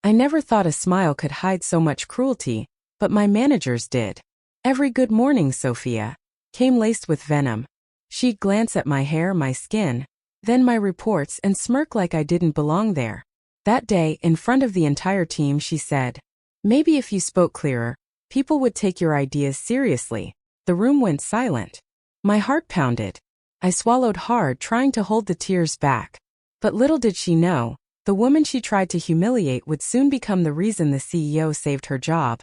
I never thought a smile could hide so much cruelty, but my managers did. Every "good morning, Sophia" came laced with venom. She'd glance at my hair, my skin, then my reports and smirk like I didn't belong there. That day, in front of the entire team, she said, "Maybe if you spoke clearer, people would take your ideas seriously." The room went silent. My heart pounded. I swallowed hard, trying to hold the tears back. But little did she know, the woman she tried to humiliate would soon become the reason the CEO saved her job.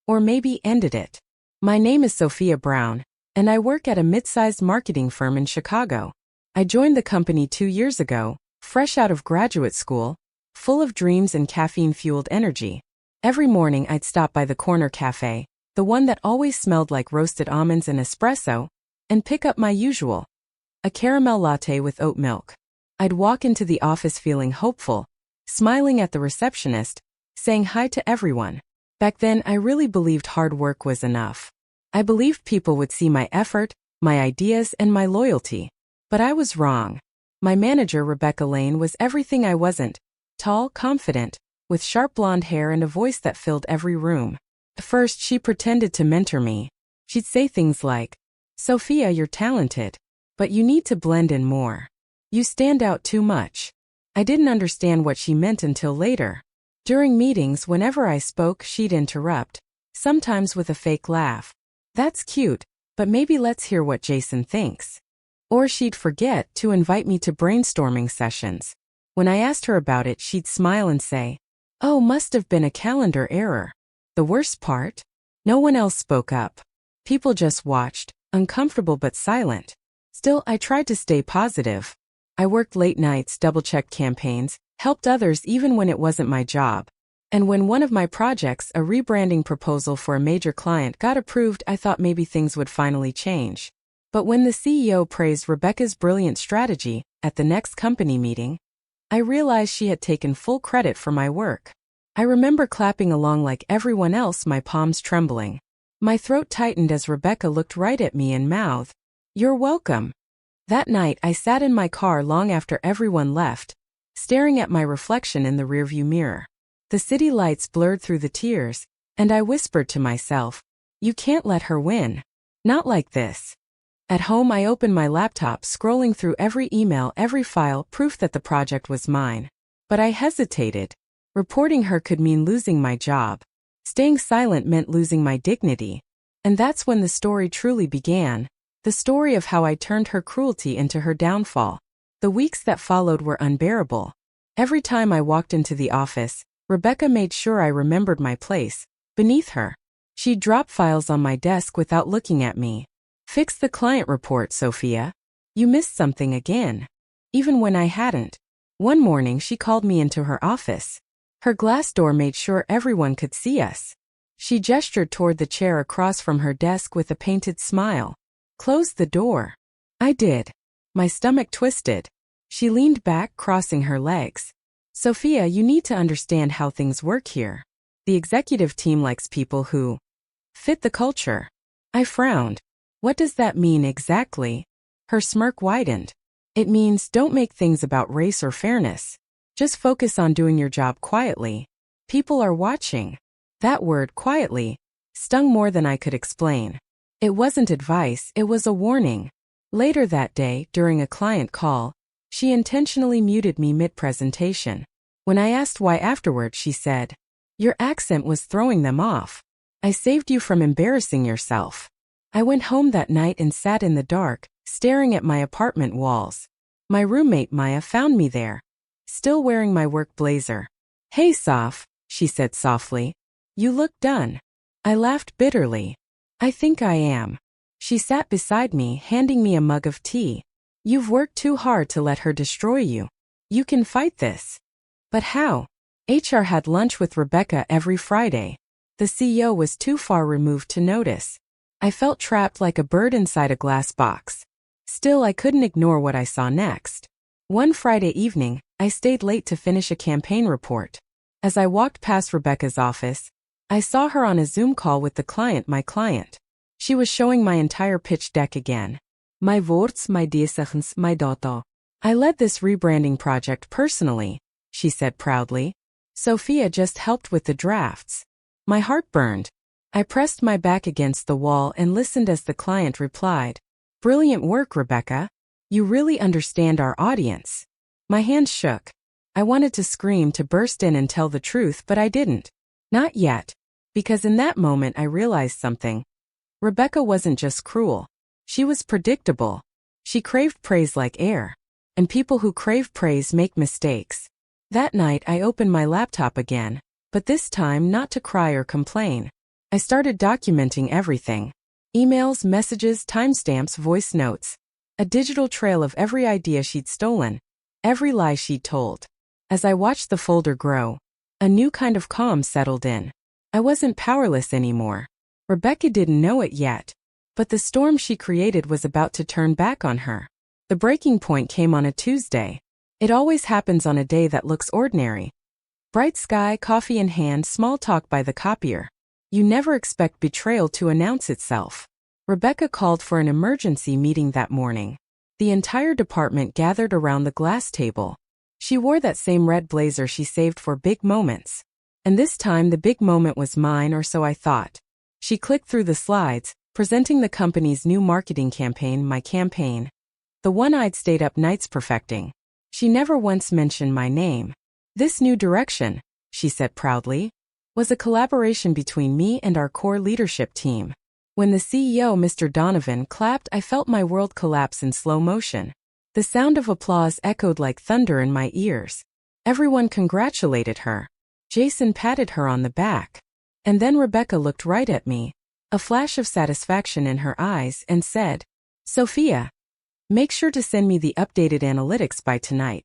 Or maybe ended it. My name is Sophia Brown, and I work at a mid-sized marketing firm in Chicago. I joined the company 2 years ago, fresh out of graduate school, full of dreams and caffeine-fueled energy. Every morning I'd stop by the corner cafe, the one that always smelled like roasted almonds and espresso, and pick up my usual, a caramel latte with oat milk. I'd walk into the office feeling hopeful, smiling at the receptionist, saying hi to everyone. Back then I really believed hard work was enough. I believed people would see my effort, my ideas, and my loyalty. But I was wrong. My manager, Rebecca Lane, was everything I wasn't: tall, confident, with sharp blonde hair and a voice that filled every room. First, she pretended to mentor me. She'd say things like, "Sophia, you're talented, but you need to blend in more. You stand out too much." I didn't understand what she meant until later. During meetings, whenever I spoke, she'd interrupt, sometimes with a fake laugh. "That's cute, but maybe let's hear what Jason thinks." Or she'd forget to invite me to brainstorming sessions. When I asked her about it, she'd smile and say, "Oh, must have been a calendar error." The worst part? No one else spoke up. People just watched, uncomfortable but silent. Still, I tried to stay positive. I worked late nights, double-checked campaigns, helped others even when it wasn't my job. And when one of my projects, a rebranding proposal for a major client, got approved, I thought maybe things would finally change. But when the CEO praised Rebecca's brilliant strategy at the next company meeting, I realized she had taken full credit for my work. I remember clapping along like everyone else, my palms trembling. My throat tightened as Rebecca looked right at me and mouthed, "You're welcome." That night I sat in my car long after everyone left, staring at my reflection in the rearview mirror. The city lights blurred through the tears, and I whispered to myself, "You can't let her win. Not like this." At home I opened my laptop, scrolling through every email, every file, proof that the project was mine. But I hesitated. Reporting her could mean losing my job. Staying silent meant losing my dignity. And that's when the story truly began. The story of how I turned her cruelty into her downfall. The weeks that followed were unbearable. Every time I walked into the office, Rebecca made sure I remembered my place, beneath her. She'd drop files on my desk without looking at me. "Fix the client report, Sophia. You missed something again." Even when I hadn't. One morning she called me into her office. Her glass door made sure everyone could see us. She gestured toward the chair across from her desk with a painted smile. "Close the door." I did. My stomach twisted. She leaned back, crossing her legs. "Sophia, you need to understand how things work here. The executive team likes people who fit the culture." I frowned. "What does that mean exactly?" Her smirk widened. "It means don't make things about race or fairness. Just focus on doing your job quietly. People are watching." That word, quietly, stung more than I could explain. It wasn't advice, it was a warning. Later that day, during a client call, she intentionally muted me mid-presentation. When I asked why afterward, she said, "Your accent was throwing them off. I saved you from embarrassing yourself." I went home that night and sat in the dark, staring at my apartment walls. My roommate Maya found me there, still wearing my work blazer. "Hey, Soph," she said softly. "You look done." I laughed bitterly. "I think I am." She sat beside me, handing me a mug of tea. "You've worked too hard to let her destroy you. You can fight this." But how? HR had lunch with Rebecca every Friday. The CEO was too far removed to notice. I felt trapped like a bird inside a glass box. Still, I couldn't ignore what I saw next. One Friday evening, I stayed late to finish a campaign report. As I walked past Rebecca's office, I saw her on a Zoom call with the client, my client. She was showing my entire pitch deck again. "My words, my decisions, my daughter. I led this rebranding project personally," she said proudly. Sophia just helped with the drafts. My heart burned. I pressed my back against the wall and listened as the client replied, "Brilliant work, Rebecca. You really understand our audience." My hands shook. I wanted to scream, to burst in and tell the truth, but I didn't. Not yet. Because in that moment I realized something. Rebecca wasn't just cruel. She was predictable. She craved praise like air. And people who crave praise make mistakes. That night I opened my laptop again, but this time not to cry or complain. I started documenting everything. Emails, messages, timestamps, voice notes. A digital trail of every idea she'd stolen. Every lie she'd told. As I watched the folder grow, a new kind of calm settled in. I wasn't powerless anymore. Rebecca didn't know it yet, but the storm she created was about to turn back on her. The breaking point came on a Tuesday. It always happens on a day that looks ordinary. Bright sky, coffee in hand, small talk by the copier. You never expect betrayal to announce itself. Rebecca called for an emergency meeting that morning. The entire department gathered around the glass table. She wore that same red blazer she saved for big moments. And this time the big moment was mine, or so I thought. She clicked through the slides, presenting the company's new marketing campaign, my campaign. The one I'd stayed up nights perfecting. She never once mentioned my name. "This new direction," she said proudly, was a collaboration between me and our core leadership team. When the CEO, Mr. Donovan, clapped, I felt my world collapse in slow motion. The sound of applause echoed like thunder in my ears. Everyone congratulated her. Jason patted her on the back. And then Rebecca looked right at me, a flash of satisfaction in her eyes, and said, "Sophia, make sure to send me the updated analytics by tonight.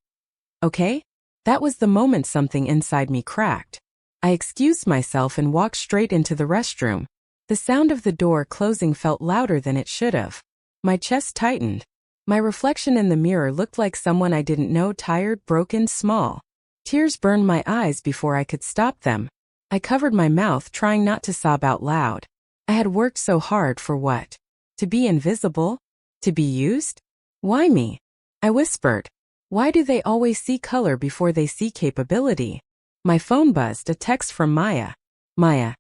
Okay?" That was the moment something inside me cracked. I excused myself and walked straight into the restroom. The sound of the door closing felt louder than it should have. My chest tightened. My reflection in the mirror looked like someone I didn't know, tired, broken, small. Tears burned my eyes before I could stop them. I covered my mouth, trying not to sob out loud. I had worked so hard for what? To be invisible? To be used? Why me? I whispered. Why do they always see color before they see capability? My phone buzzed, a text from Maya. "Maya,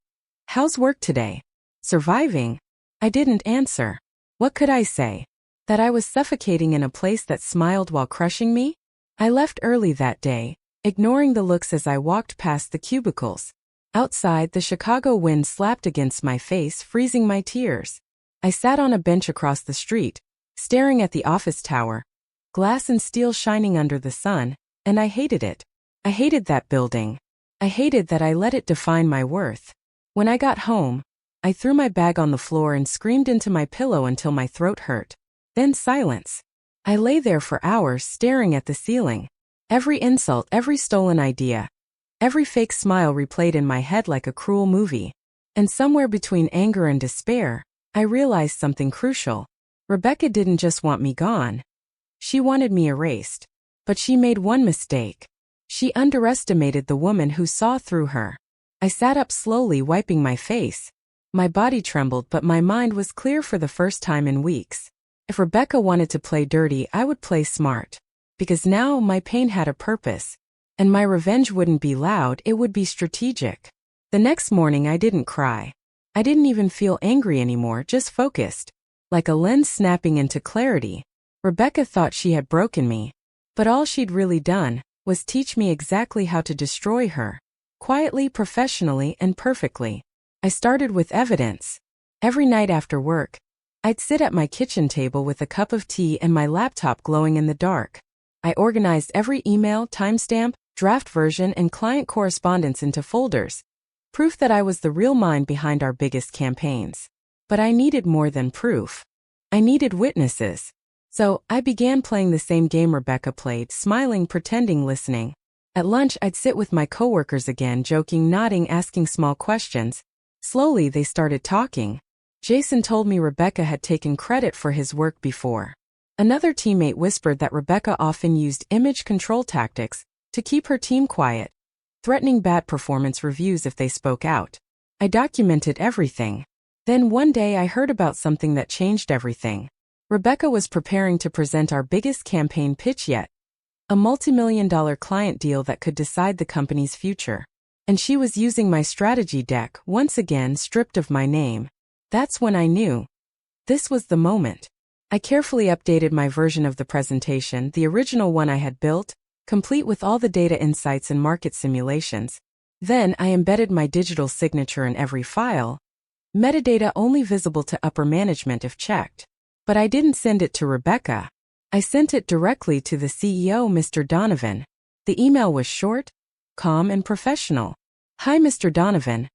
how's work today? Surviving?" I didn't answer. What could I say? That I was suffocating in a place that smiled while crushing me? I left early that day, ignoring the looks as I walked past the cubicles. Outside, the Chicago wind slapped against my face, freezing my tears. I sat on a bench across the street, staring at the office tower, glass and steel shining under the sun, and I hated it. I hated that building. I hated that I let it define my worth. When I got home, I threw my bag on the floor and screamed into my pillow until my throat hurt. Then silence. I lay there for hours staring at the ceiling. Every insult, every stolen idea, every fake smile replayed in my head like a cruel movie. And somewhere between anger and despair, I realized something crucial. Rebecca didn't just want me gone. She wanted me erased. But she made one mistake. She underestimated the woman who saw through her. I sat up slowly, wiping my face. My body trembled, but my mind was clear for the first time in weeks. If Rebecca wanted to play dirty, I would play smart. Because now my pain had a purpose. And my revenge wouldn't be loud, it would be strategic. The next morning I didn't cry. I didn't even feel angry anymore, just focused. Like a lens snapping into clarity. Rebecca thought she had broken me. But all she'd really done was teach me exactly how to destroy her. Quietly, professionally, and perfectly. I started with evidence. Every night after work, I'd sit at my kitchen table with a cup of tea and my laptop glowing in the dark. I organized every email, timestamp, draft version, and client correspondence into folders. Proof that I was the real mind behind our biggest campaigns. But I needed more than proof. I needed witnesses. So, I began playing the same game Rebecca played, smiling, pretending, listening. At lunch, I'd sit with my coworkers again, joking, nodding, asking small questions. Slowly, they started talking. Jason told me Rebecca had taken credit for his work before. Another teammate whispered that Rebecca often used image control tactics to keep her team quiet, threatening bad performance reviews if they spoke out. I documented everything. Then one day I heard about something that changed everything. Rebecca was preparing to present our biggest campaign pitch yet. A multi-million-dollar client deal that could decide the company's future. And she was using my strategy deck, once again stripped of my name. That's when I knew. This was the moment. I carefully updated my version of the presentation, the original one I had built, complete with all the data insights and market simulations. Then I embedded my digital signature in every file. Metadata only visible to upper management if checked. But I didn't send it to Rebecca. I sent it directly to the CEO, Mr. Donovan. The email was short, calm, and professional. Hi, Mr. Donovan.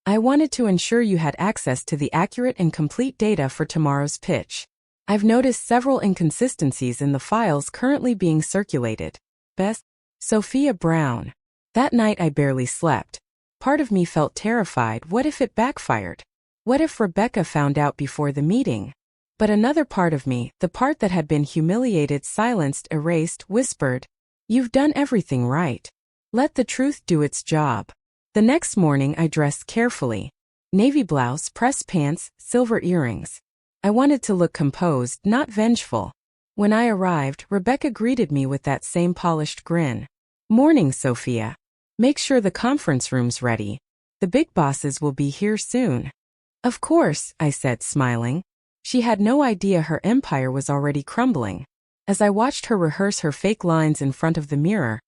I wanted to ensure you had access to the accurate and complete data for tomorrow's pitch. I've noticed several inconsistencies in the files currently being circulated. Best, Sophia Brown. That night I barely slept. Part of me felt terrified. What if it backfired? What if Rebecca found out before the meeting? But another part of me, the part that had been humiliated, silenced, erased, whispered, "You've done everything right. Let the truth do its job." The next morning I dressed carefully. Navy blouse, pressed pants, silver earrings. I wanted to look composed, not vengeful. When I arrived, Rebecca greeted me with that same polished grin. "Morning, Sophia. Make sure the conference room's ready. The big bosses will be here soon." "Of course," I said, smiling. She had no idea her empire was already crumbling. As I watched her rehearse her fake lines in front of the mirror,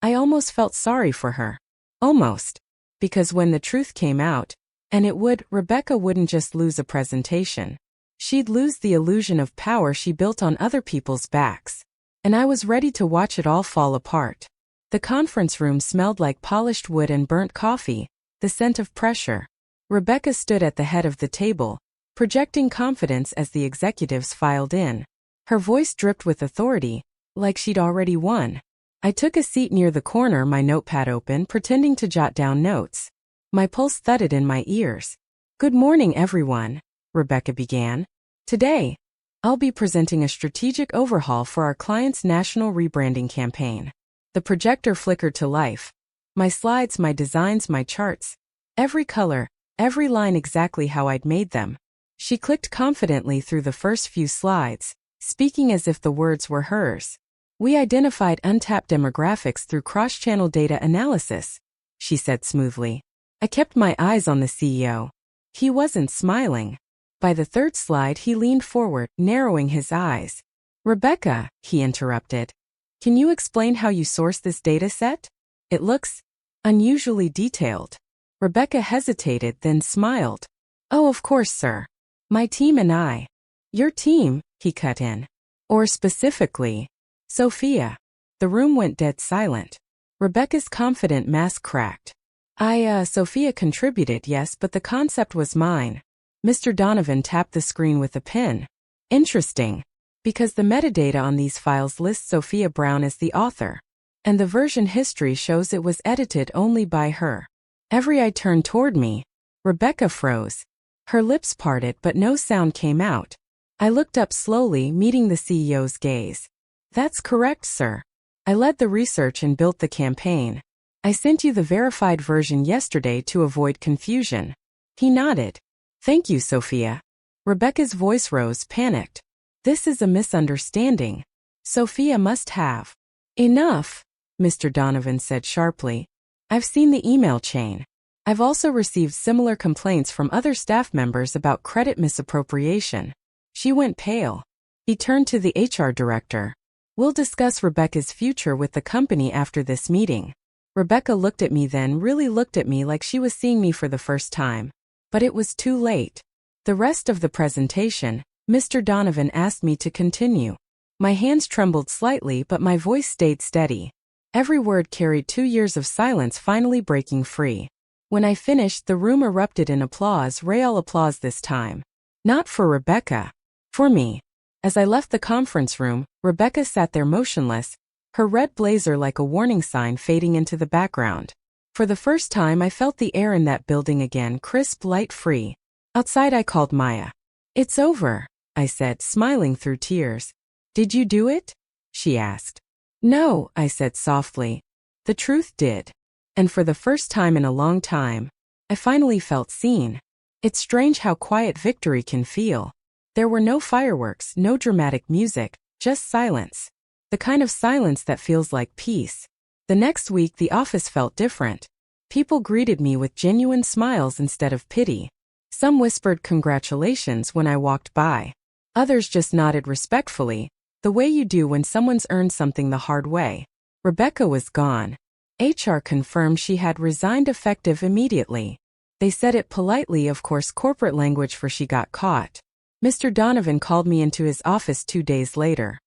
I almost felt sorry for her. Almost. Because when the truth came out, and it would, Rebecca wouldn't just lose a presentation. She'd lose the illusion of power she built on other people's backs. And I was ready to watch it all fall apart. The conference room smelled like polished wood and burnt coffee, the scent of pressure. Rebecca stood at the head of the table, projecting confidence as the executives filed in. Her voice dripped with authority, like she'd already won. I took a seat near the corner, my notepad open, pretending to jot down notes. My pulse thudded in my ears. "Good morning, everyone," Rebecca began. "Today, I'll be presenting a strategic overhaul for our client's national rebranding campaign." The projector flickered to life. My slides, my designs, my charts. Every color, every line exactly how I'd made them. She clicked confidently through the first few slides, speaking as if the words were hers. "We identified untapped demographics through cross-channel data analysis," she said smoothly. I kept my eyes on the CEO. He wasn't smiling. By the third slide he leaned forward, narrowing his eyes. "Rebecca," he interrupted. "Can you explain how you sourced this data set? It looks unusually detailed." Rebecca hesitated, then smiled. "Oh, of course, sir. My team and I." "Your team," he cut in. "Or specifically, Sophia." The room went dead silent. Rebecca's confident mask cracked. Sophia contributed, yes, but the concept was mine." Mr. Donovan tapped the screen with a pen. "Interesting. Because the metadata on these files lists Sophia Brown as the author. And the version history shows it was edited only by her." Every eye turned toward me. Rebecca froze. Her lips parted, but no sound came out. I looked up slowly, meeting the CEO's gaze. "That's correct, sir. I led the research and built the campaign. I sent you the verified version yesterday to avoid confusion." He nodded. "Thank you, Sophia." Rebecca's voice rose, panicked. "This is a misunderstanding. Sophia must have." "Enough," Mr. Donovan said sharply. "I've seen the email chain. I've also received similar complaints from other staff members about credit misappropriation." She went pale. He turned to the HR director. "We'll discuss Rebecca's future with the company after this meeting." Rebecca looked at me, then really looked at me like she was seeing me for the first time. But it was too late. The rest of the presentation, Mr. Donovan asked me to continue. My hands trembled slightly, but my voice stayed steady. Every word carried 2 years of silence finally breaking free. When I finished, the room erupted in applause, real applause this time. Not for Rebecca. For me. As I left the conference room, Rebecca sat there motionless, her red blazer like a warning sign fading into the background. For the first time I felt the air in that building again, crisp, light-free. Outside I called Maya. "It's over," I said, smiling through tears. "Did you do it?" she asked. "No," I said softly. "The truth did." And for the first time in a long time, I finally felt seen. It's strange how quiet victory can feel. There were no fireworks, no dramatic music, just silence. The kind of silence that feels like peace. The next week, the office felt different. People greeted me with genuine smiles instead of pity. Some whispered congratulations when I walked by. Others just nodded respectfully, the way you do when someone's earned something the hard way. Rebecca was gone. HR confirmed she had resigned effective immediately. They said it politely, of course, corporate language for she got caught. Mr. Donovan called me into his office 2 days later.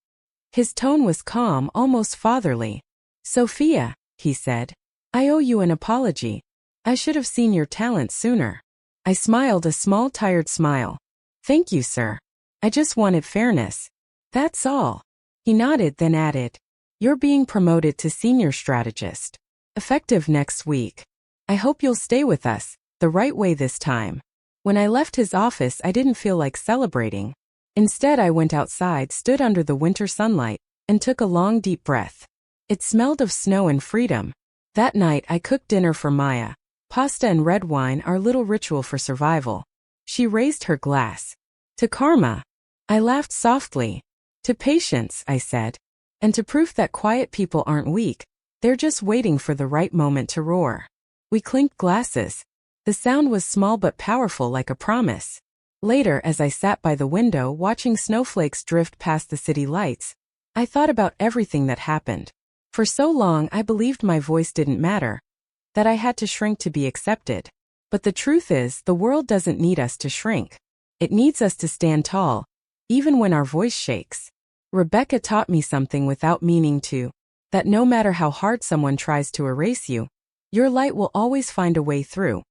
His tone was calm, almost fatherly. "Sophia," he said, "I owe you an apology. I should have seen your talent sooner." I smiled a small, tired smile. "Thank you, sir. I just wanted fairness. That's all." He nodded, then added, "You're being promoted to senior strategist. Effective next week. I hope you'll stay with us, the right way this time." When I left his office, I didn't feel like celebrating. Instead, I went outside, stood under the winter sunlight, and took a long, deep breath. It smelled of snow and freedom. That night, I cooked dinner for Maya. Pasta and red wine, our little ritual for survival. She raised her glass. "To karma." I laughed softly. "To patience," I said. "And to proof that quiet people aren't weak. They're just waiting for the right moment to roar." We clinked glasses. The sound was small but powerful, like a promise. Later, as I sat by the window watching snowflakes drift past the city lights, I thought about everything that happened. For so long, I believed my voice didn't matter, that I had to shrink to be accepted. But the truth is, the world doesn't need us to shrink. It needs us to stand tall, even when our voice shakes. Rebecca taught me something without meaning to, that no matter how hard someone tries to erase you, your light will always find a way through,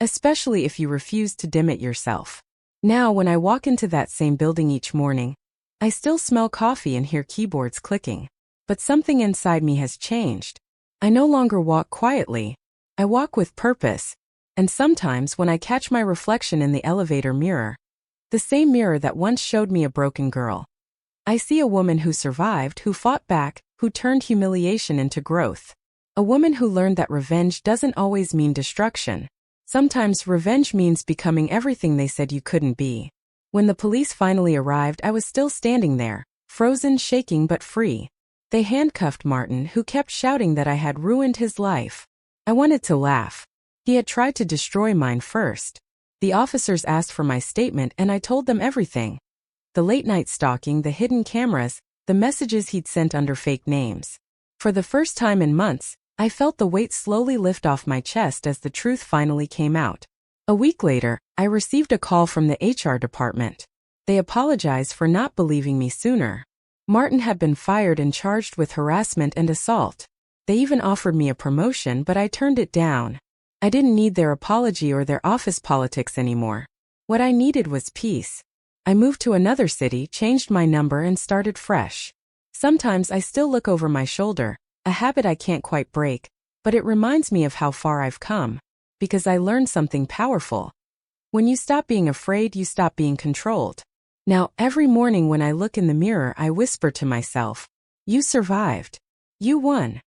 especially if you refuse to dim it yourself. Now, when I walk into that same building each morning, I still smell coffee and hear keyboards clicking. But something inside me has changed. I no longer walk quietly. I walk with purpose. And sometimes when I catch my reflection in the elevator mirror, the same mirror that once showed me a broken girl, I see a woman who survived, who fought back, who turned humiliation into growth. A woman who learned that revenge doesn't always mean destruction. Sometimes revenge means becoming everything they said you couldn't be. When the police finally arrived, I was still standing there, frozen, shaking but free. They handcuffed Martin, who kept shouting that I had ruined his life. I wanted to laugh. He had tried to destroy mine first. The officers asked for my statement and I told them everything. The late-night stalking, the hidden cameras, the messages he'd sent under fake names. For the first time in months, I felt the weight slowly lift off my chest as the truth finally came out. A week later, I received a call from the HR department. They apologized for not believing me sooner. Martin had been fired and charged with harassment and assault. They even offered me a promotion, but I turned it down. I didn't need their apology or their office politics anymore. What I needed was peace. I moved to another city, changed my number, and started fresh. Sometimes I still look over my shoulder, a habit I can't quite break, but it reminds me of how far I've come. Because I learned something powerful. When you stop being afraid, you stop being controlled. Now, every morning when I look in the mirror, I whisper to myself, "You survived. You won."